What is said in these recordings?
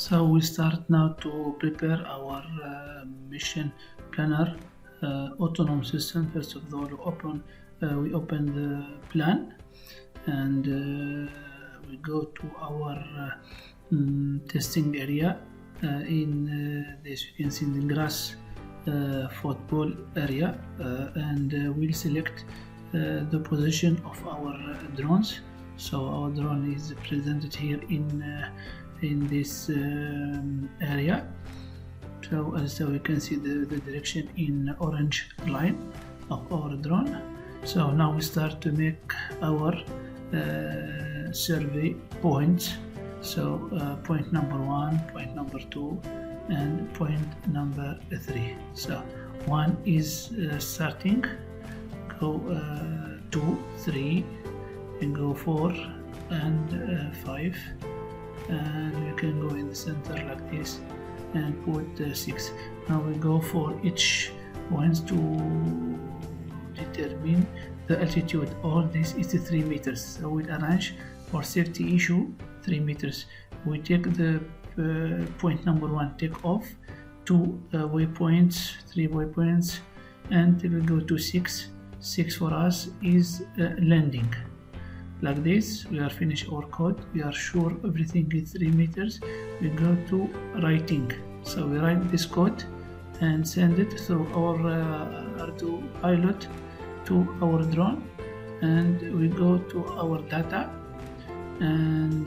So we start now to prepare our mission planner autonomous system. First of all, we open the plan and we go to our testing area. In this you can see the grass football area, and we'll select the position of our drones. So our drone is presented here in this area. So as we can see the direction in orange line of our drone. So now we start to make our survey points. So point number 1, point number 2, and point number 3. So 1 is starting, go 2, 3, and go 4 and 5, and you can go in the center like this and put 6. Now we go for each point to determine the altitude. All this is 3 meters, so we'll arrange for safety issue 3 meters. We take the point number 1, take off, 2 waypoints, 3 waypoints, and we go to 6. 6 for us is landing. Like this, we are finished our code. We are sure everything is 3 meters. We go to writing. So we write this code and send it through our R2 pilot to our drone, and we go to our data, and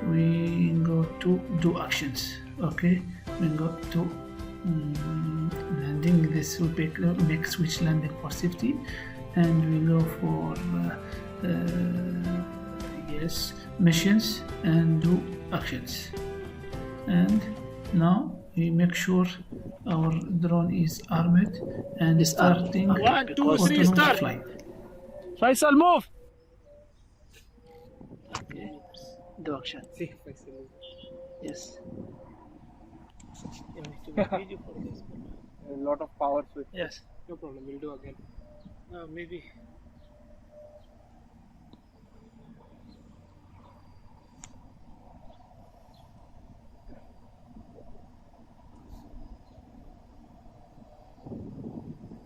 we go to do actions. Okay, we go to landing. This will make switch landing for safety, and we go for yes, missions and do actions. And now we make sure our drone is armed and starting 1, 2, 3, start. flight. Faisal, move. Okay, do action. See, Faisal. Yes. A lot of power switch. Yes. No problem, we'll do again. Maybe.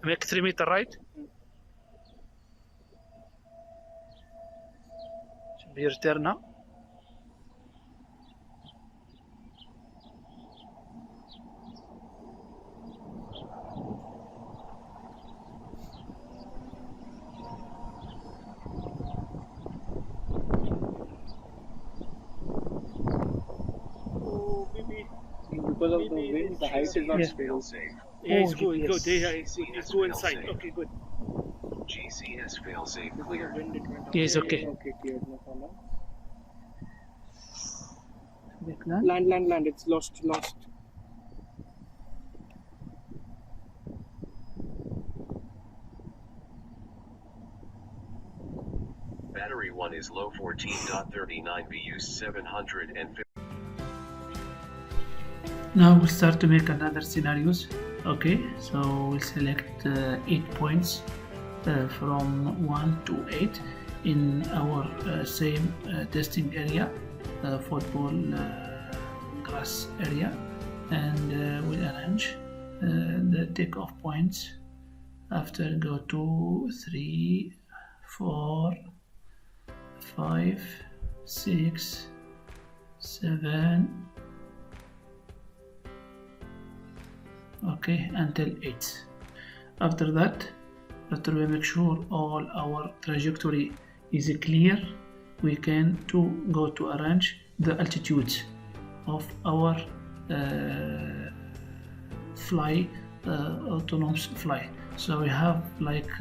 Make 3 meter right. Should be your turn now. Oh, maybe. Because of the wind, the height is not Yeah. stable. Yeah, it's good, yes. good. Yeah, it's go inside. Okay, good. GCS failsafe Because clear. of wind, it went out. Yes, okay. Okay, clear, no problem. Land, it's lost. Battery 1 is low 14.39 VU 750. Now we'll start to make another scenarios. Okay, so we'll select 8 points from 1 to 8 in our same testing area, football grass area, and we'll arrange the takeoff points. After go 2, 3, 4, 5, 6, 7, okay, until 8. After that, after we make sure all our trajectory is clear, we can go to arrange the altitudes of our autonomous fly. So we have like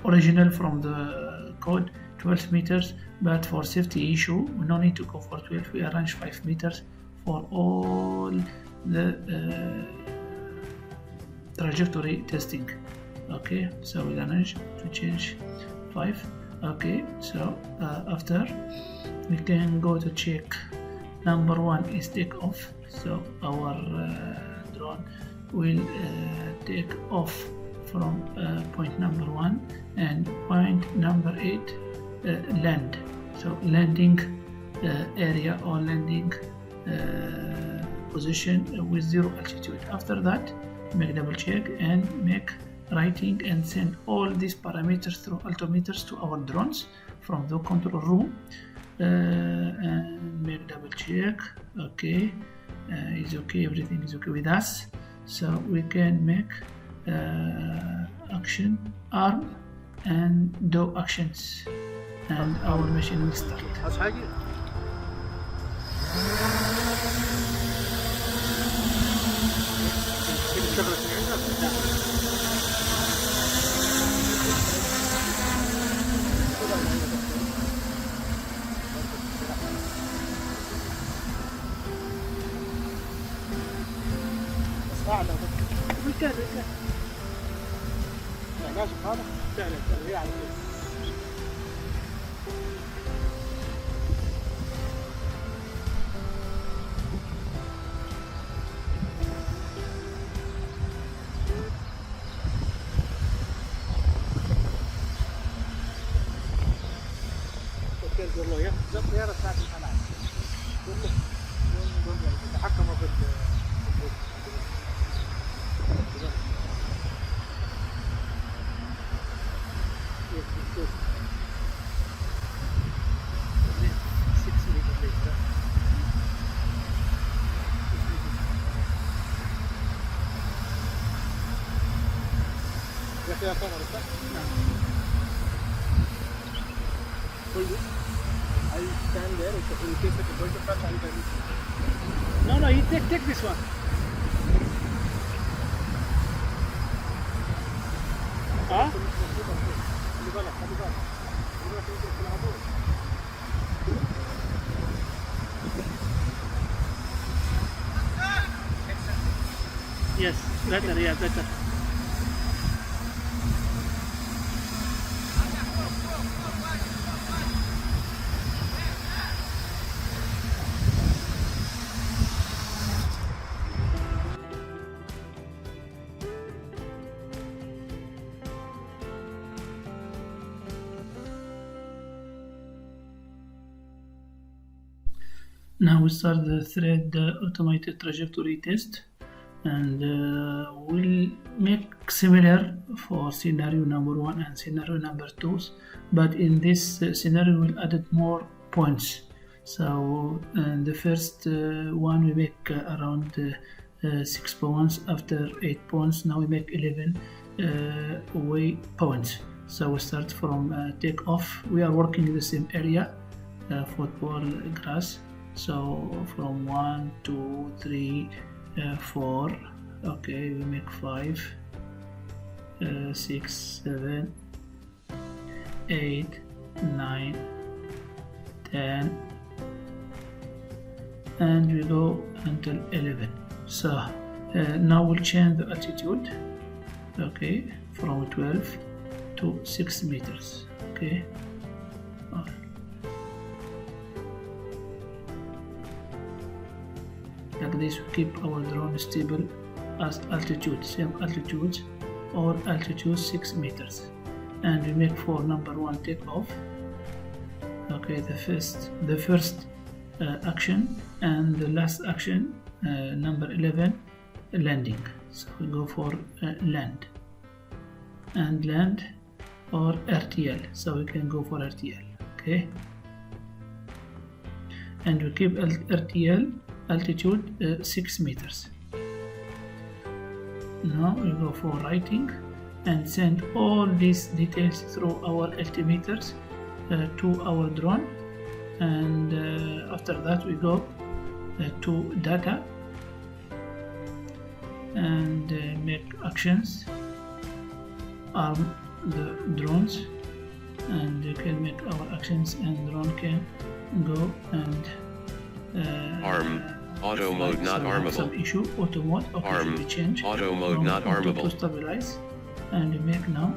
original from the code 12 meters, but for safety issue we no need to go for 12. We arrange 5 meters for all the trajectory testing. Okay, so we arrange to change 5. Okay, so after we can go to check. Number 1 is take off, so our drone will take off from point number 1, and point number 8 land. So landing area or landing position with 0 altitude. After that, make double check and make writing and send all these parameters through altimeters to our drones from the control room, and make double check. Okay, is okay, everything is okay with us, so we can make action arm and do actions, and our machine will start. بالكاد لا ناشف هذا سهل هي على طول. والله يا زق يا رسالة الحلال تحكموا يا كاميرا صح؟ نعم. I stand there in case of a going to front and no, you take this one. Huh? Yes, better, yeah, better. Now we start the thread automated trajectory test, and we'll make similar for scenario number 1 and scenario number 2, but in this scenario we'll add more points. So the first one we make around 6 points, after 8 points, now we make 11 way points. So we start from take off. We are working in the same area, football grass. So from 1, 2, 3, 4, okay, we make 5, 6, 7, 8, 9, 10, and we go until 11. So now we'll change the altitude, okay, from 12 to 6 meters, okay. Like this, we keep our drone stable as altitude, same altitude or altitude 6 meters, and we make for number 1 takeoff. Okay, the first action and the last action, number 11 landing. So we go for land and land or RTL. So we can go for RTL. Okay, and we keep RTL altitude 6 meters. Now we go for writing and send all these details through our altimeters to our drone, and after that we go to data and make actions, arm the drones, and you can make our actions and drone can go and arm auto mode not armable. Some issue auto mode. Okay, Arm we change auto mode not armable. To stabilize, and we make now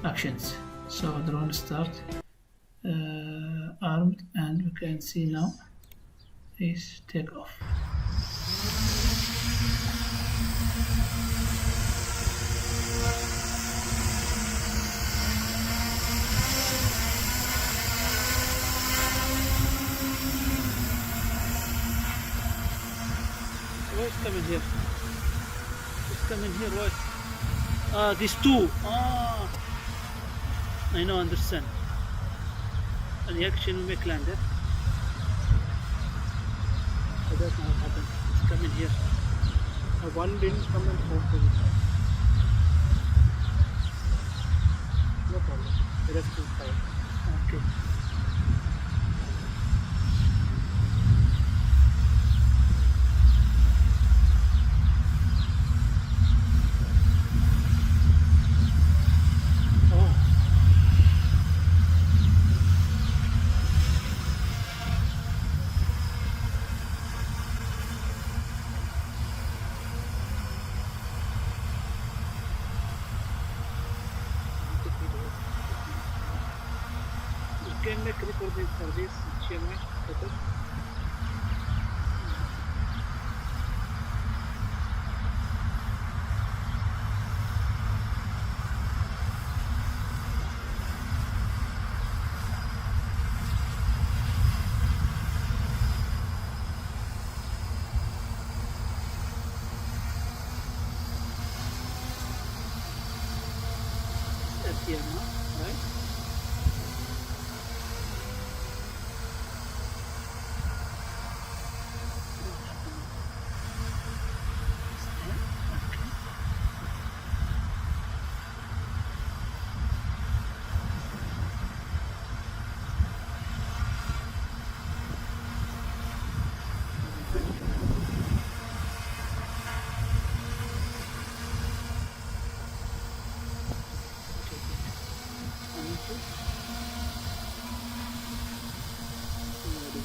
actions. So drone start armed, and we can see now is take off. Royce, come in here. Just come in here, Royce. Ah, these two. Ah, I know, understand. الرياكشن وميك لاند. So that's not what happened. It's come in here. One didn't come in fourth position. No problem. The rest is fine. Okay. Oh. You can make recording for this GNSS photo. That's here now, right?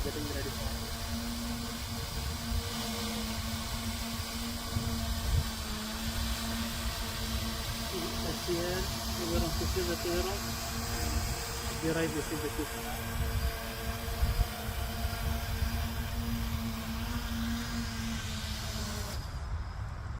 Getting ready. That's here. We were on to see the clearance. Be right, this is the